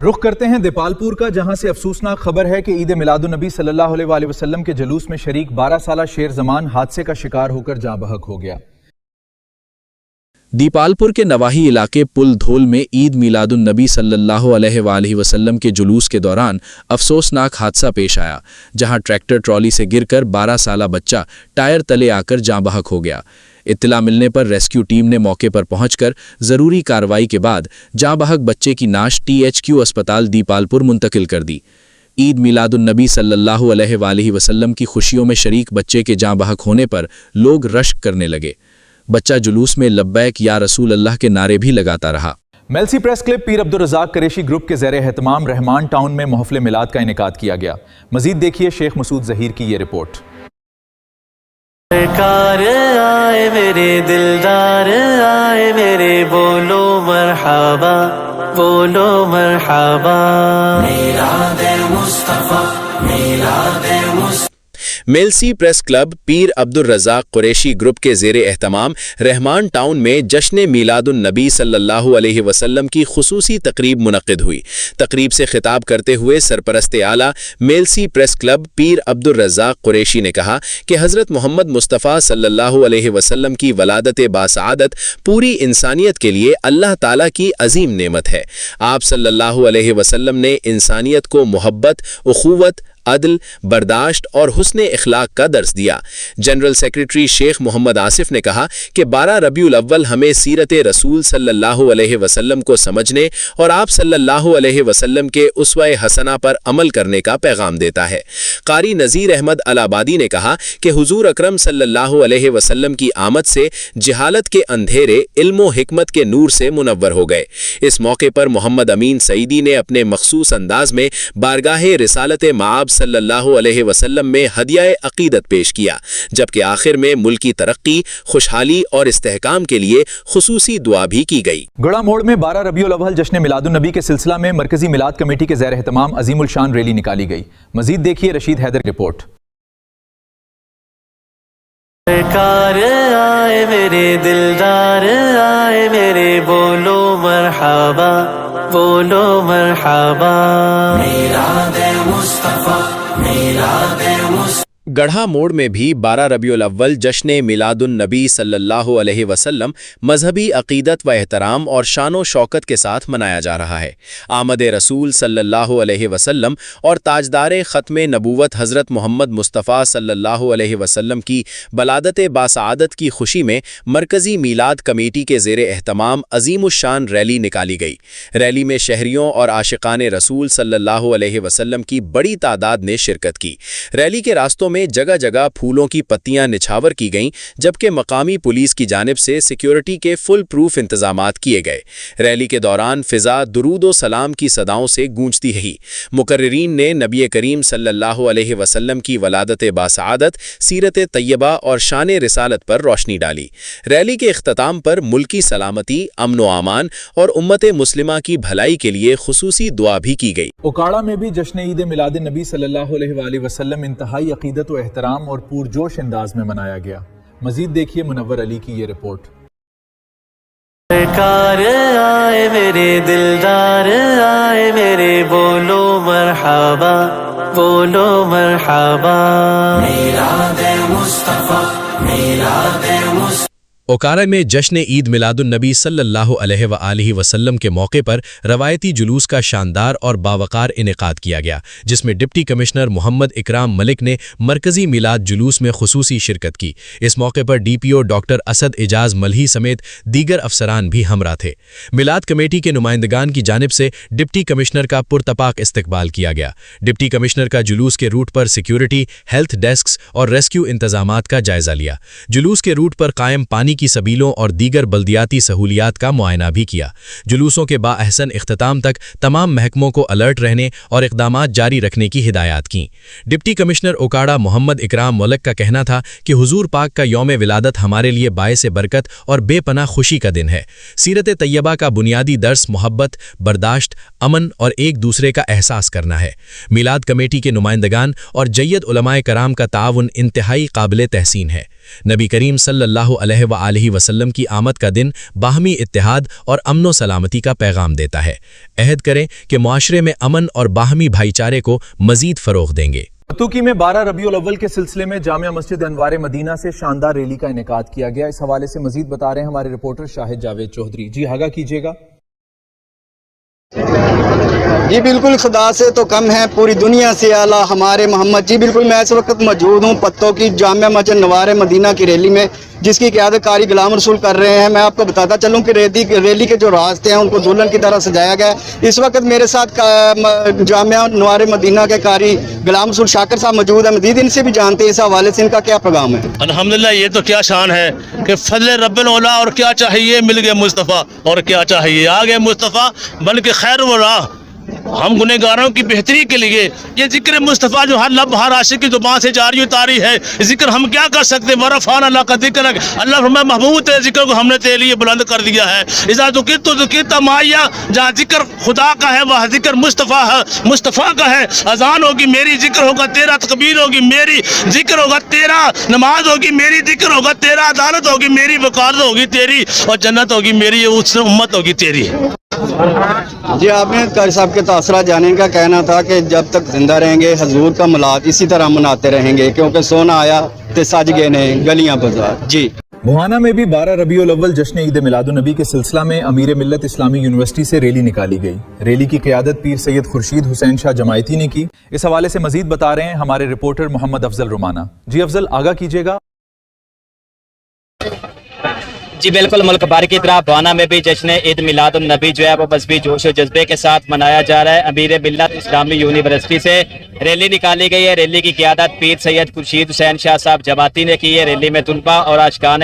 رخ کرتے ہیں دیپالپور کا، جہاں سے افسوسناک خبر ہے کہ عید میلاد النبی صلی اللہ علیہ وآلہ وسلم کے جلوس میں شریک 12 سالہ شیر زمان حادثے کا شکار ہو کر جاں بحق ہو گیا۔ دیپالپور کے نواحی علاقے پل دھول میں عید میلاد النبی صلی اللہ علیہ وآلہ وسلم کے جلوس کے دوران افسوسناک حادثہ پیش آیا، جہاں ٹریکٹر ٹرالی سے گر کر 12 سالہ بچہ ٹائر تلے آ کر جاں بحق ہو گیا۔ اطلاع ملنے پر ریسکیو ٹیم نے موقع پر پہنچ کر ضروری کارروائی کے بعد جاں بحق بچے کی نعش THQ اسپتال دیپالپور منتقل کر دی۔ عید میلاد النبی صلی اللہ علیہ وآلہ وسلم کی خوشیوں میں شریک بچے کے جاں بحق ہونے پر لوگ رشک کرنے لگے۔ بچہ جلوس میں لبیک یا رسول اللہ کے نعرے بھی لگاتا رہا۔ میلسی پریس کلب پیر عبدالرزاق قریشی گروپ کے زیر اہتمام رحمان ٹاؤن میں محفل میلاد کا انعقاد کیا گیا۔ مزید دیکھیے شیخ مسعود ظہیر کی یہ رپورٹ۔ سرکار آئے میرے دلدار آئے میرے، بولو مرحبا بولو مرحبا، میلاد مصطفیٰ میلاد مصطفیٰ۔ میلسی پریس کلب پیر عبدالرزاق قریشی گروپ کے زیر اہتمام رحمان ٹاؤن میں جشن میلاد النبی صلی اللہ علیہ وسلم کی خصوصی تقریب منعقد ہوئی۔ تقریب سے خطاب کرتے ہوئے سرپرست اعلیٰ میلسی پریس کلب پیر عبدالرزاق قریشی نے کہا کہ حضرت محمد مصطفیٰ صلی اللہ علیہ وسلم کی ولادت باسعادت پوری انسانیت کے لیے اللہ تعالیٰ کی عظیم نعمت ہے۔ آپ صلی اللہ علیہ وسلم نے انسانیت کو محبت، اخوت، عدل، برداشت اور حسن اخلاق کا درس دیا۔ جنرل سیکریٹری شیخ محمد آصف نے کہا کہ 12 ربیع الاول ہمیں سیرت رسول صلی اللہ علیہ وسلم کو سمجھنے اور آپ صلی اللہ علیہ وسلم کے اسوہ حسنہ پر عمل کرنے کا پیغام دیتا ہے۔ قاری نذیر احمد الآبادی نے کہا کہ حضور اکرم صلی اللہ علیہ وسلم کی آمد سے جہالت کے اندھیرے علم و حکمت کے نور سے منور ہو گئے۔ اس موقع پر محمد امین سعیدی نے اپنے مخصوص انداز میں بارگاہ رسالت مآب صلی اللہ علیہ وسلم میں ہدیہ عقیدت پیش کیا، جبکہ آخر میں ملکی ترقی، خوشحالی اور استحکام کے لیے خصوصی دعا بھی کی گئی۔ گڑھا موڑ میں 12 ربیع الاول جشن میلاد النبی کے سلسلہ میں مرکزی میلاد کمیٹی کے زیر اہتمام عظیم الشان ریلی نکالی گئی۔ مزید دیکھیے رشید حیدر کی رپورٹ۔ سرکار آئے میرے دلدار آئے میرے، بولو مرحبا بولو مرحبا، میلاد مصطفیٰ میلاد مصطفیٰ۔ گڑھا موڑ میں بھی 12 ربیع الاول جشن میلاد النبی صلی اللہ علیہ وسلم مذہبی عقیدت و احترام اور شان و شوکت کے ساتھ منایا جا رہا ہے۔ آمد رسول صلی اللہ علیہ وسلم اور تاجدار ختم نبوت حضرت محمد مصطفیٰ صلی اللہ علیہ وسلم کی ولادت باسعادت کی خوشی میں مرکزی میلاد کمیٹی کے زیر اہتمام عظیم الشان ریلی نکالی گئی۔ ریلی میں شہریوں اور عاشقان رسول صلی اللہ علیہ وسلم کی بڑی تعداد نے شرکت کی۔ ریلی کے راستوں میں جگہ جگہ پھولوں کی پتیاں نچھاور کی گئیں، جبکہ مقامی پولیس کی جانب سے سیکیورٹی کے فل پروف انتظامات کیے گئے۔ ریلی کے دوران فضا درود و سلام کی صداؤں سے گونجتی رہی۔ مقررین نے نبی کریم صلی اللہ علیہ وسلم کی ولادت باسعادت، سیرت طیبہ اور شان رسالت پر روشنی ڈالی۔ ریلی کے اختتام پر ملکی سلامتی، امن و امان اور امت مسلمہ کی بھلائی کے لیے خصوصی دعا بھی کی گئی۔ اوکاڑا میں بھی جشن عید میلاد النبی صلی اللہ علیہ وآلہ وسلم انتہائی عقیدت و احترام اور پرجوش انداز میں منایا گیا۔ مزید دیکھیے منور علی کی یہ رپورٹ۔ سرکار آئے میرے دلدار آئے میرے، بولو مرحبا بولو مرحبا، میلاد مصطفیٰ میلاد مصطفیٰ۔ اوکارا میں جشن عید میلاد النبی صلی اللہ علیہ وآلہ وسلم کے موقع پر روایتی جلوس کا شاندار اور باوقار انعقاد کیا گیا، جس میں ڈپٹی کمشنر محمد اکرام ملک نے مرکزی میلاد جلوس میں خصوصی شرکت کی۔ اس موقع پر DPO ڈاکٹر اسد اعجاز ملہی سمیت دیگر افسران بھی ہمراہ تھے۔ میلاد کمیٹی کے نمائندگان کی جانب سے ڈپٹی کمشنر کا پرتپاک استقبال کیا گیا۔ ڈپٹی کمشنر کا جلوس کے روٹ پر سیکیورٹی، ہیلتھ ڈیسکس اور ریسکیو انتظامات کا جائزہ لیا۔ جلوس کے روٹ پر قائم پانی کی سبیلوں اور دیگر بلدیاتی سہولیات کا معائنہ بھی کیا۔ جلوسوں کے بااحسن اختتام تک تمام محکموں کو الرٹ رہنے اور اقدامات جاری رکھنے کی ہدایات کیں۔ ڈپٹی کمشنر اوکاڑا محمد اکرام ملک کا کہنا تھا کہ حضور پاک کا یوم ولادت ہمارے لیے باعث برکت اور بے پناہ خوشی کا دن ہے۔ سیرت طیبہ کا بنیادی درس محبت، برداشت، امن اور ایک دوسرے کا احساس کرنا ہے۔ میلاد کمیٹی کے نمائندگان اور جید علماء کرام کا تعاون انتہائی قابل تحسین ہے۔ نبی کریم صلی اللہ علیہ وآلہ وسلم کی آمد کا دن باہمی اتحاد اور امن و سلامتی کا پیغام دیتا ہے۔ عہد کریں کہ معاشرے میں امن اور باہمی بھائی چارے کو مزید فروغ دیں گے۔ توکی میں 12 ربیع الاول کے سلسلے میں جامع مسجد انوار مدینہ سے شاندار ریلی کا انعقاد کیا گیا۔ اس حوالے سے مزید بتا رہے ہیں ہمارے رپورٹر شاہد جاوید چودھری۔ جی آگاہ کیجیے گا۔ جی بالکل، خدا سے تو کم ہے، پوری دنیا سے اعلیٰ ہمارے محمد۔ جی بالکل، میں اس وقت موجود ہوں پتوں کی جامع مسجد انوار مدینہ کی ریلی میں، جس کی قیادت قاری غلام رسول کر رہے ہیں۔ میں آپ کو بتاتا چلوں کہ ریلی کے جو راستے ہیں ان کو دلہن کی طرح سجایا گیا ہے۔ اس وقت میرے ساتھ جامع انوار مدینہ کے قاری غلام رسول شاکر صاحب موجود ہیں۔ مزید ان سے بھی جانتے ہیں اس حوالے سے ان کا کیا پیغام ہے۔ الحمدللہ، یہ تو کیا شان ہے کہ فضل رب العلا، اور کیا چاہیے مل گئے مصطفیٰ، اور کیا چاہیے آ گئے مصطفیٰ بن کے خیر و راہ۔ ہم گنہگاروں کی بہتری کے لیے یہ ذکر مصطفیٰ جو ہر لب ہر عاشق کی زبان سے جاری اتاری ہے، ذکر ہم کیا کر سکتے؟ ورفعنا اللہ کا ذکر، اللہ فرمایا محبوب تیرے ذکر کو ہم نے تیرے لیے بلند کر دیا ہے۔ اذا ذکرت تو ذکرت معیا، جہاں ذکر خدا کا ہے وہاں ذکر مصطفیٰ ہے، مصطفیٰ کا ہے۔ اذان ہوگی میری، ذکر ہوگا تیرا، تکبیر ہوگی میری، ذکر ہوگا تیرا، نماز ہوگی میری، ذکر ہوگا تیرا، عدالت ہوگی میری، وقارت ہوگی تیری، اور جنت ہوگی میری، اس امت ہوگی تیری۔ جی آپ نے قاری صاحب کے تاثرات جانے کا کہنا تھا کہ جب تک زندہ رہیں گے حضور کا میلاد اسی طرح مناتے رہیں گے، کیونکہ سونا آیا تے سج گئے نے گلیاں بازار۔ جی بھوانہ میں بھی 12 ربیع الاول جشن عید میلاد النبی کے سلسلہ میں امیر ملت اسلامی یونیورسٹی سے ریلی نکالی گئی۔ ریلی کی قیادت پیر سید خورشید حسین شاہ جماعتی نے کی۔ اس حوالے سے مزید بتا رہے ہیں ہمارے رپورٹر محمد افضل رومانہ۔ جی افضل، آگاہ کیجیے گا۔ جی بالکل، ملک بھر کی طرح بھوانہ میں بھی جشن عید میلاد النبی جو ہے وہ مذہبی جوش و جذبے کے ساتھ منایا جا رہا ہے۔ امیر ملت اسلامی یونیورسٹی سے ریلی نکالی گئی ہے۔ ریلی کی قیادت پیر سید خورشید حسین شاہ صاحب جماعتی نے کی ہے۔ ریلی میں طلباء اور عاشقان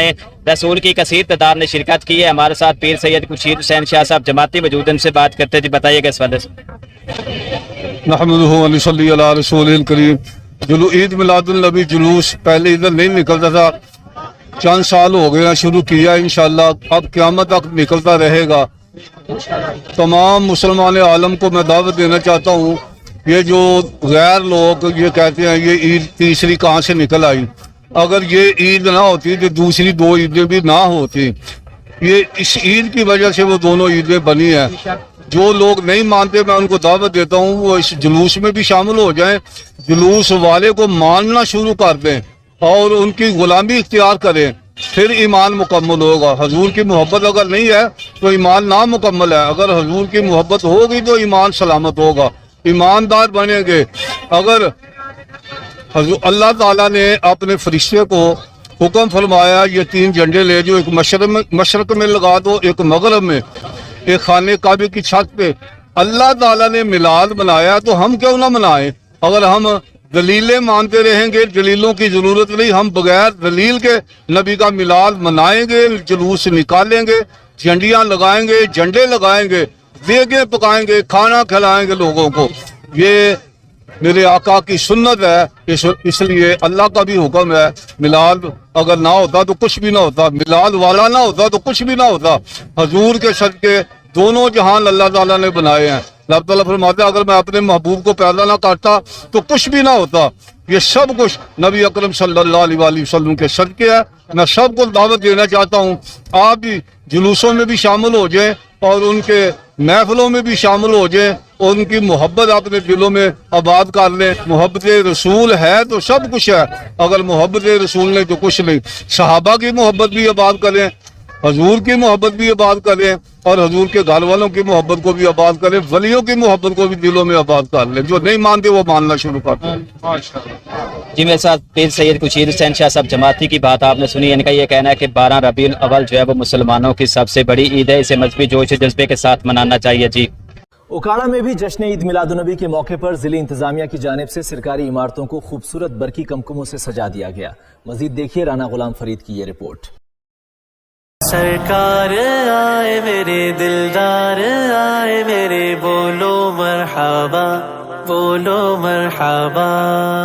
رسول کی کثیر تعداد نے شرکت کی ہے۔ ہمارے ساتھ پیر سید خورشید حسین شاہ صاحب جماعتی موجود، ان سے بات کرتے ہیں۔ جی بتائیے گا اس والے سے۔ نحمدہ و نصلی علی رسول الکریم۔ عید میلاد النبی جلوس پہلے ادھر نہیں نکلتا تھا، چند سال ہو گیا شروع کیا، انشاءاللہ اب قیامت تک نکلتا رہے گا۔ تمام مسلمان عالم کو میں دعوت دینا چاہتا ہوں، یہ جو غیر لوگ یہ کہتے ہیں یہ عید تیسری کہاں سے نکل آئی، اگر یہ عید نہ ہوتی تو دوسری دو عیدیں بھی نہ ہوتی۔ یہ اس عید کی وجہ سے وہ دونوں عیدیں بنی ہیں۔ جو لوگ نہیں مانتے میں ان کو دعوت دیتا ہوں وہ اس جلوس میں بھی شامل ہو جائیں، جلوس والے کو ماننا شروع کر دیں اور ان کی غلامی اختیار کریں، پھر ایمان مکمل ہوگا۔ حضور کی محبت اگر نہیں ہے تو ایمان نامکمل ہے، اگر حضور کی محبت ہوگی تو ایمان سلامت ہوگا، ایماندار بنیں گے۔ اگر اللہ تعالیٰ نے اپنے فرشتے کو حکم فرمایا یہ 3 جھنڈے لے جو، ایک مشرق میں لگا دو، ایک مغرب میں، ایک خانہ کعبے کی چھت پہ، اللہ تعالیٰ نے میلاد منایا تو ہم کیوں نہ منائیں؟ اگر ہم دلیلیں مانتے رہیں گے، دلیلوں کی ضرورت نہیں، ہم بغیر دلیل کے نبی کا میلاد منائیں گے، جلوس نکالیں گے، جھنڈیاں لگائیں گے، جھنڈے لگائیں گے، دیگیں پکائیں گے، کھانا کھلائیں گے لوگوں کو۔ یہ میرے آقا کی سنت ہے، اس لیے اللہ کا بھی حکم ہے۔ میلاد اگر نہ ہوتا تو کچھ بھی نہ ہوتا، میلاد والا نہ ہوتا تو کچھ بھی نہ ہوتا۔ حضور کے صدقے دونوں جہان اللہ تعالیٰ نے بنائے ہیں۔ اللہ تعالیٰ فرماتے ہیں اگر میں اپنے محبوب کو پیدا نہ کرتا تو کچھ بھی نہ ہوتا۔ یہ سب کچھ نبی اکرم صلی اللہ علیہ وآلہ وسلم کے صدقے ہے۔ میں سب کو دعوت دینا چاہتا ہوں آپ بھی جلوسوں میں بھی شامل ہو جائیں اور ان کے محفلوں میں بھی شامل ہو جائیں، اور ان کی محبت اپنے دلوں میں آباد کر لیں۔ محبت رسول ہے تو سب کچھ ہے، اگر محبت رسول نہیں تو کچھ نہیں۔ صحابہ کی محبت بھی آباد کریں، حضور کی محبت بھی آباد کریں، اور حضور کے گھر والوں کی محبت کو بھی آباد کریں، ولیوں کی محبت کو بھی دلوں میں آباد کر لیں۔ جو نہیں مانتے وہ ماننا شروع کر دیں۔ جی میرے ساتھ پیر سید خورشید حسین شاہ صاحب جماعتی کی بات آپ نے سنی، ان کا یہ کہنا ہے کہ 12 ربیع الاول جو ہے وہ مسلمانوں کی سب سے بڑی عید ہے، اسے مذہبی جوش و جذبے کے ساتھ منانا چاہیے۔ جی اوکاڑا میں بھی جشن عید میلاد النبی کے موقع پر ضلع انتظامیہ کی جانب سے سرکاری عمارتوں کو خوبصورت برقی کمکموں سے سجا دیا گیا۔ مزید دیکھیے رانا غلام فرید کی یہ رپورٹ۔ سرکار آئے میرے دلدار آئے میرے، بولو مرحبا بولو مرحبا۔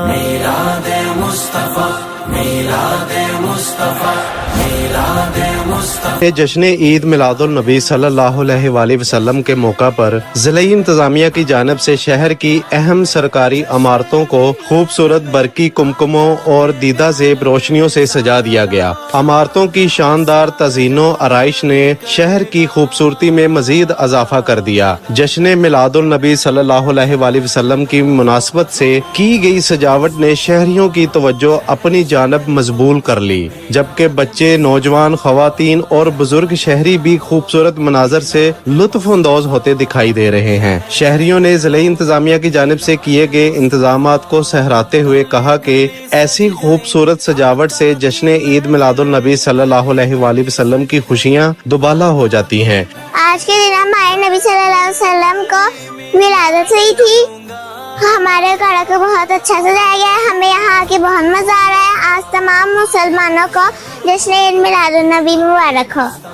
میلاد مصطفیٰ میلاد مصطفیٰ میلاد مصطفیٰ جشن عید میلاد النبی صلی اللہ علیہ وآلہ وسلم کے موقع پر ضلعی انتظامیہ کی جانب سے شہر کی اہم سرکاری عمارتوں کو خوبصورت برقی کمکموں اور دیدہ زیب روشنیوں سے سجا دیا گیا۔ عمارتوں کی شاندار تزئین و آرائش نے شہر کی خوبصورتی میں مزید اضافہ کر دیا۔ جشن میلاد النبی صلی اللہ علیہ وآلہ وسلم کی مناسبت سے کی گئی سجاوٹ نے شہریوں کی توجہ اپنی جانب مضبوط کر لی، جبکہ بچے، نوجوان، خواتین اور بزرگ شہری بھی خوبصورت مناظر سے لطف اندوز ہوتے دکھائی دے رہے ہیں۔ شہریوں نے ضلعی انتظامیہ کی جانب سے کیے گئے انتظامات کو سہراتے ہوئے کہا کہ ایسی خوبصورت سجاوٹ سے جشن عید میلاد النبی صلی اللہ علیہ وآلہ وسلم کی خوشیاں دوبالا ہو جاتی ہیں۔ آج کے دن ہمارے نبی صلی اللہ علیہ وسلم کو ولادت ہوئی تھی۔ ہمارے گھر کو بہت اچھا سجایا گیا ہے، ہمیں یہاں آ کے بہت مزہ آ رہا ہے۔ آج تمام مسلمانوں کو جشن عید میلاد النبی مبارک ہو۔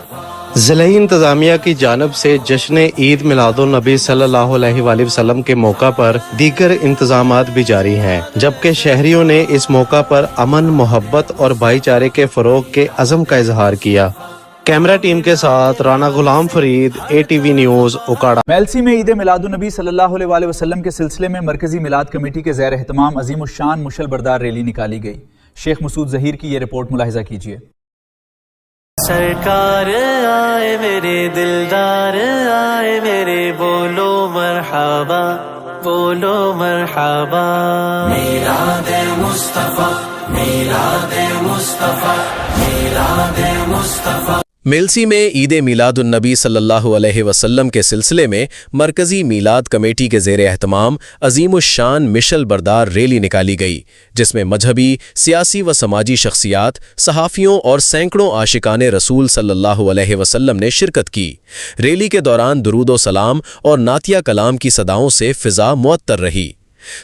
ضلعی انتظامیہ کی جانب سے جشن عید میلاد النبی صلی اللہ علیہ وآلہ وسلم کے موقع پر دیگر انتظامات بھی جاری ہیں، جبکہ شہریوں نے اس موقع پر امن، محبت اور بھائی چارے کے فروغ کے عزم کا اظہار کیا۔ کیمرہ ٹیم کے ساتھ رانا غلام فرید، ATV نیوز، اوکاڑا۔ میلسی میں عید میلاد النبی صلی اللہ علیہ وآلہ وسلم کے سلسلے میں مرکزی میلاد کمیٹی کے زیر اہتمام عظیم الشان مشل بردار ریلی نکالی گئی۔ شیخ مسعود ظہیر کی یہ رپورٹ ملاحظہ کیجیے۔ سرکار آئے میرے دلدار آئے میرے، بولو مرحبا بولو مرحبا۔ میلاد مصطفیٰ میلاد مصطفیٰ میلاد مصطفیٰ۔ میلسی میں عید میلاد النبی صلی اللہ علیہ وسلم کے سلسلے میں مرکزی میلاد کمیٹی کے زیر اہتمام عظیم الشان مشل بردار ریلی نکالی گئی، جس میں مذہبی، سیاسی و سماجی شخصیات، صحافیوں اور سینکڑوں عاشقان رسول صلی اللہ علیہ وسلم نے شرکت کی۔ ریلی کے دوران درود و سلام اور نعتیہ کلام کی صداؤں سے فضا معطر رہی۔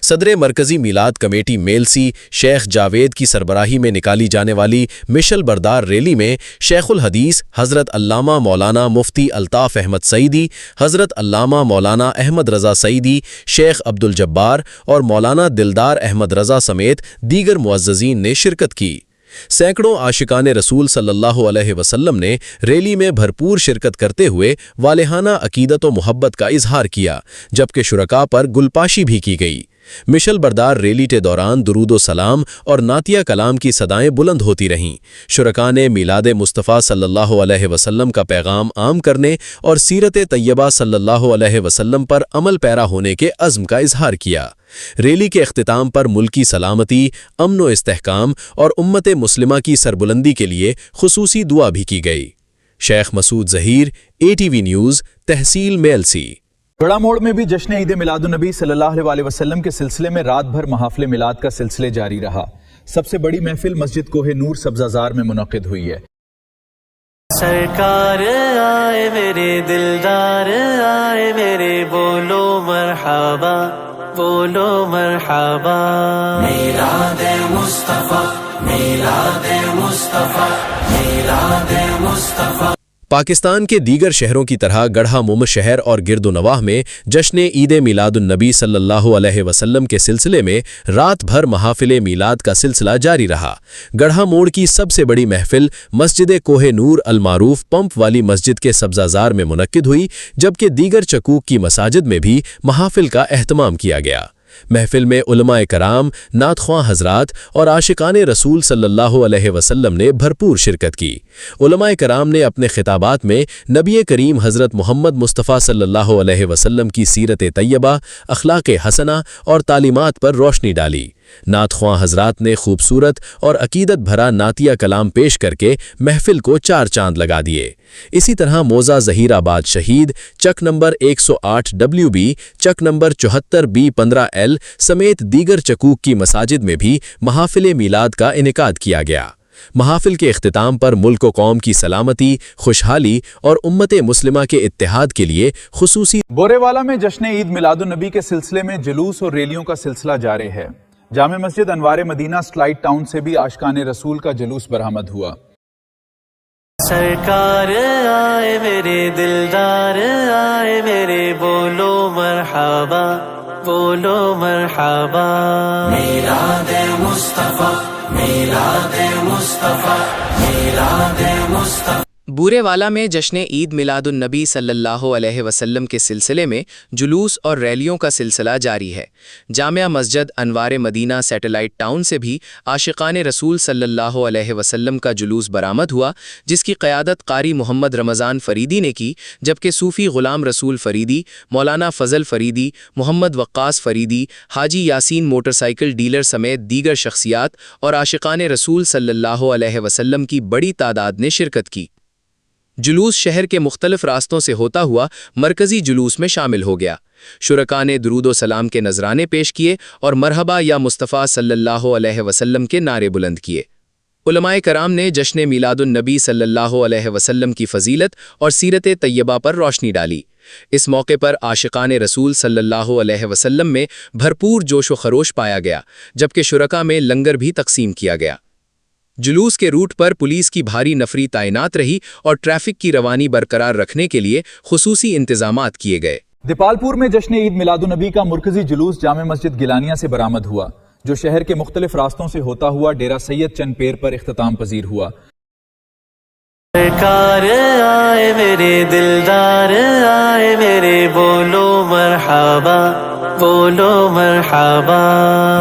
صدر مرکزی میلاد کمیٹی میلسی شیخ جاوید کی سربراہی میں نکالی جانے والی مشل بردار ریلی میں شیخ الحدیث حضرت علامہ مولانا مفتی الطاف احمد سعیدی، حضرت علامہ مولانا احمد رضا سعیدی، شیخ عبدالجبار اور مولانا دلدار احمد رضا سمیت دیگر معززین نے شرکت کی۔ سینکڑوں عاشقان رسول صلی اللہ علیہ وسلم نے ریلی میں بھرپور شرکت کرتے ہوئے والہانہ عقیدت و محبت کا اظہار کیا، جبکہ شرکاء پر گلپاشی بھی کی گئی۔ مشل بردار ریلی کے دوران درود و سلام اور نعتیہ کلام کی صدائیں بلند ہوتی رہیں۔ شرکاء نے میلاد مصطفیٰ صلی اللہ علیہ وسلم کا پیغام عام کرنے اور سیرت طیبہ صلی اللہ علیہ وسلم پر عمل پیرا ہونے کے عزم کا اظہار کیا۔ ریلی کے اختتام پر ملکی سلامتی، امن و استحکام اور امت مسلمہ کی سربلندی کے لیے خصوصی دعا بھی کی گئی۔ شیخ مسعود ظہیر، ATV نیوز، تحصیل میلسی۔ بڑا موڑ میں بھی جشن عید میلاد النبی صلی اللہ علیہ وسلم کے سلسلے میں رات بھر محافل میلاد کا سلسلے جاری رہا۔ سب سے بڑی محفل مسجد کوہ نور سبزہ میں منعقد ہوئی ہے۔ سرکار آئے میرے دلدار آئے میرے، بولو مرحبا بولو مرحبا۔ میلاد مصطفیٰ میلاد مصطفیٰ میلاد مصطفیٰ۔ پاکستان کے دیگر شہروں کی طرح گڑھا موم شہر اور گرد و نواح میں جشن عید میلاد النبی صلی اللہ علیہ وسلم کے سلسلے میں رات بھر محافل میلاد کا سلسلہ جاری رہا۔ گڑھا موڑ کی سب سے بڑی محفل مسجد کوہ نور المعروف پمپ والی مسجد کے سبزہ زار میں منعقد ہوئی، جبکہ دیگر چکوک کی مساجد میں بھی محافل کا اہتمام کیا گیا۔ محفل میں علماء کرام، نعت خواں حضرات اور عاشقان رسول صلی اللہ علیہ وسلم نے بھرپور شرکت کی۔ علماء کرام نے اپنے خطابات میں نبی کریم حضرت محمد مصطفیٰ صلی اللہ علیہ وسلم کی سیرت طیبہ، اخلاق حسنہ اور تعلیمات پر روشنی ڈالی۔ نعت خواں حضرات نے خوبصورت اور عقیدت بھرا نعتیہ کلام پیش کر کے محفل کو چار چاند لگا دیے۔ اسی طرح موزہ ظہیر آباد شہید، چک نمبر 108 WB، چک نمبر 74 B15L سمیت دیگر چکوک کی مساجد میں بھی محافل میلاد کا انعقاد کیا گیا۔ محافل کے اختتام پر ملک و قوم کی سلامتی، خوشحالی اور امت مسلمہ کے اتحاد کے لیے خصوصی بورے والا میں جشن عید میلاد النبی کے سلسلے میں جلوس اور ریلیوں کا سلسلہ جاری ہے۔ جامع مسجد انوار مدینہ سلائیڈ ٹاؤن سے بھی عاشقان رسول کا جلوس برآمد ہوا۔ سرکار آئے میرے دلدار آئے میرے، بولو مرحبا بولو مرحبا۔ میلاد مصطفیٰ میلاد مصطفیٰ میلاد مصطفیٰ۔ بورے والا میں جشن عید میلاد النبی صلی اللہ علیہ وسلم کے سلسلے میں جلوس اور ریلیوں کا سلسلہ جاری ہے۔ جامعہ مسجد انوار مدینہ سیٹلائٹ ٹاؤن سے بھی عاشقان رسول صلی اللہ علیہ وسلم کا جلوس برآمد ہوا، جس کی قیادت قاری محمد رمضان فریدی نے کی، جبکہ صوفی غلام رسول فریدی، مولانا فضل فریدی، محمد وقاص فریدی، حاجی یاسین موٹر سائیکل ڈیلر سمیت دیگر شخصیات اور عاشقان رسول صلی اللہ علیہ وسلم کی بڑی تعداد نے شرکت کی۔ جلوس شہر کے مختلف راستوں سے ہوتا ہوا مرکزی جلوس میں شامل ہو گیا۔ شرکاء نے درود و سلام کے نذرانے پیش کیے اور مرحبا یا مصطفیٰ صلی اللہ علیہ وسلم کے نعرے بلند کیے۔ علماء کرام نے جشن میلاد النبی صلی اللہ علیہ وسلم کی فضیلت اور سیرت طیبہ پر روشنی ڈالی۔ اس موقع پر عاشقان رسول صلی اللہ علیہ وسلم میں بھرپور جوش و خروش پایا گیا، جبکہ شرکاء میں لنگر بھی تقسیم کیا گیا۔ جلوس کے روٹ پر پولیس کی بھاری نفری تعینات رہی اور ٹریفک کی روانی برقرار رکھنے کے لیے خصوصی انتظامات کیے گئے۔ دیپالپور میں جشن عید میلاد النبی کا مرکزی جلوس جامع مسجد گیلانیہ سے برآمد ہوا، جو شہر کے مختلف راستوں سے ہوتا ہوا ڈیرہ سید چند پیر پر اختتام پذیر ہوا۔ سرکار آئے میرے دلدار آئے میرے، بولو مرحبا بولو مرحبا،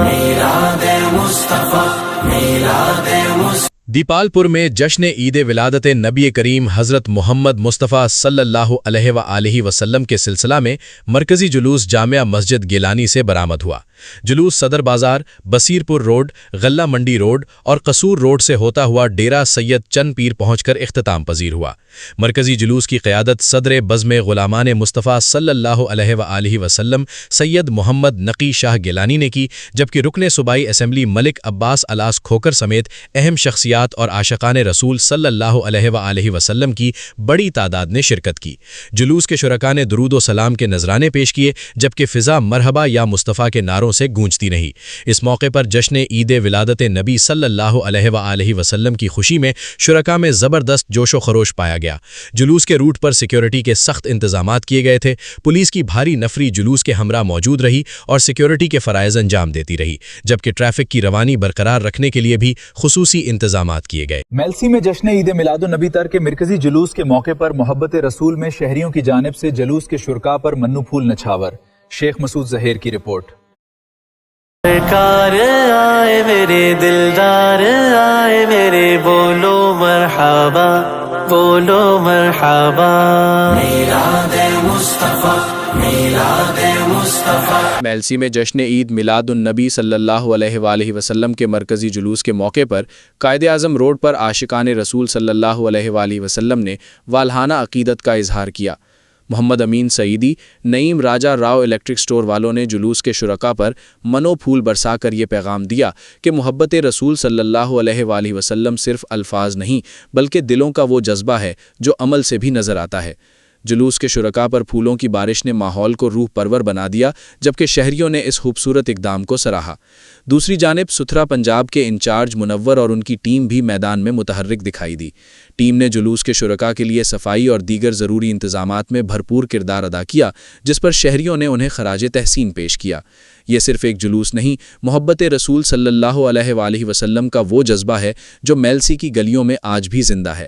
میلاد مصطفیٰ میلاد مصطفیٰ۔ دیپالپور میں جشن عید ولادت نبی کریم حضرت محمد مصطفیٰ صلی اللہ علیہ وآلہ وسلم کے سلسلہ میں مرکزی جلوس جامعہ مسجد گیلانی سے برآمد ہوا۔ جلوس صدر بازار، بصیرپور روڈ، غلہ منڈی روڈ اور قصور روڈ سے ہوتا ہوا ڈیرہ سید چند پیر پہنچ کر اختتام پذیر ہوا۔ مرکزی جلوس کی قیادت صدر بزم غلامان مصطفیٰ صلی اللہ علیہ وآلہ وسلم سید محمد نقی شاہ گیلانی نے کی، جبکہ رکن صوبائی اسمبلی ملک عباس الاس کھوکر سمیت اہم شخصیات اور عاشقان رسول صلی اللہ علیہ وآلہ وسلم کی بڑی تعداد نے شرکت کی۔ جلوس کے شرکاء نے درود و سلام کے نذرانے پیش کیے، جبکہ فضا مرحبا یا مصطفیٰ کے نعروں سے گونجتی رہی۔ اس موقع پر جشن عید ولادت نبی صلی اللہ علیہ وآلہ وسلم کی خوشی میں شرکاء میں زبردست جوش و خروش پایا گیا۔ جلوس کے روٹ پر سیکیورٹی کے سخت انتظامات کیے گئے تھے۔ پولیس کی بھاری نفری جلوس کے ہمراہ موجود رہی اور سیکیورٹی کے فرائض انجام دیتی رہی، جبکہ ٹریفک کی روانی برقرار رکھنے کے لیے بھی خصوصی انتظامات کیے گئے۔ میلسی میں جشن عید میلاد النبی تر کے مرکزی جلوس کے موقع پر محبت رسول میں شہریوں کی جانب سے جلوس کے شرکاء پر منو پھول نچھاور۔ شیخ مسعود ظہیر کی رپورٹ۔ سرکار آئے میرے دلدار آئے میرے، بولو مرحبا بولو مرحبا، میلاد مصطفیٰ میلاد مصطفیٰ۔ میلسی میں جشن عید میلاد النبی صلی اللہ علیہ وآلہ وسلم کے مرکزی جلوس کے موقع پر قائد اعظم روڈ پر عاشقان رسول صلی اللہ علیہ وآلہ وسلم نے والہانہ عقیدت کا اظہار کیا۔ محمد امین سعیدی، نعیم راجہ راؤ الیکٹرک سٹور والوں نے جلوس کے شرکاء پر منو پھول برسا کر یہ پیغام دیا کہ محبت رسول صلی اللہ علیہ وآلہ وسلم صرف الفاظ نہیں بلکہ دلوں کا وہ جذبہ ہے جو عمل سے بھی نظر آتا ہے۔ جلوس کے شرکاء پر پھولوں کی بارش نے ماحول کو روح پرور بنا دیا، جبکہ شہریوں نے اس خوبصورت اقدام کو سراہا۔ دوسری جانب ستھرا پنجاب کے انچارج منور اور ان کی ٹیم بھی میدان میں متحرک دکھائی دی۔ ٹیم نے جلوس کے شرکاء کے لیے صفائی اور دیگر ضروری انتظامات میں بھرپور کردار ادا کیا، جس پر شہریوں نے انہیں خراج تحسین پیش کیا۔ یہ صرف ایک جلوس نہیں، محبت رسول صلی اللہ علیہ وآلہ وسلم کا وہ جذبہ ہے جو میلسی کی گلیوں میں آج بھی زندہ ہے۔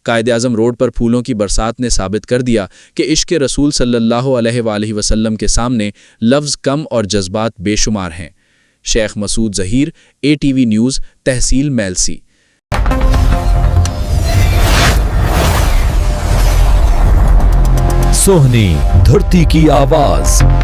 قائد اعظم روڈ پر پھولوں کی برسات نے ثابت کر دیا کہ عشق رسول صلی اللہ علیہ وآلہ وسلم کے سامنے لفظ کم اور جذبات بے شمار ہیں۔ شیخ مسعود ظہیر، ATV نیوز، تحصیل میلسی۔ سوہنی دھرتی کی آواز۔